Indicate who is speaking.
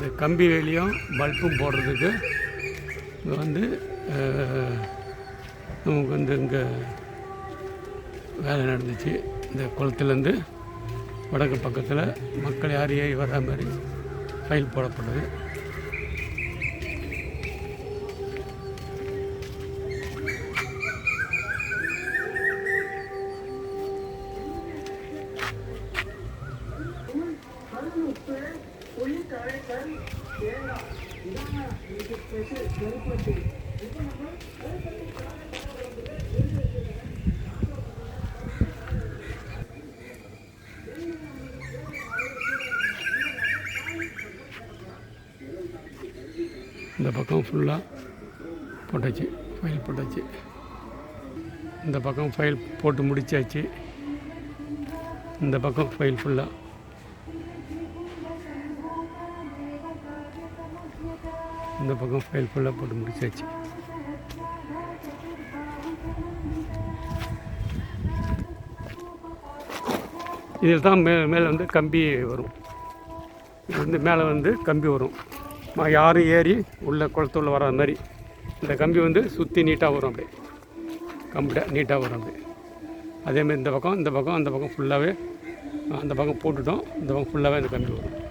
Speaker 1: இந்த கம்பி வேலியும் பல்பும் போடுறதுக்கு இங்கே வந்து நமக்கு வந்து இங்கே வேலை நடந்துச்சு. இந்த குளத்துலேருந்து வடக்கு பக்கத்தில் மக்கள் யார் ஏறி வர்ற மாதிரி ஃபைல் போடப்படுது. இந்த பக்கம் ஃபுல்லாக போட்டாச்சு, ஃபைல் போட்டாச்சு. இந்த பக்கம் ஃபைல் போட்டு முடிச்சாச்சு. இந்த பக்கம் ஃபைல் ஃபுல்லாக இந்த பக்கம் ஃபைல் ஃபுல்லாக போட்டு முடிச்சாச்சு. இதில் தான் மேலே வந்து கம்பி வரும். இது வந்து மேலே வந்து கம்பி வரும். யாரும் ஏறி உள்ள குளத்துள்ள வர மாதிரி இந்த கம்பி வந்து சுற்றி நீட்டாக வரும். அப்படியே கம்பிட நீட்டாக வரும். அப்படியே அதேமாதிரி இந்த பக்கம் அந்த பக்கம் ஃபுல்லாகவே அந்த பக்கம் போட்டுட்டோம். இந்த பக்கம் ஃபுல்லாகவே அந்த கம்பி வரும்.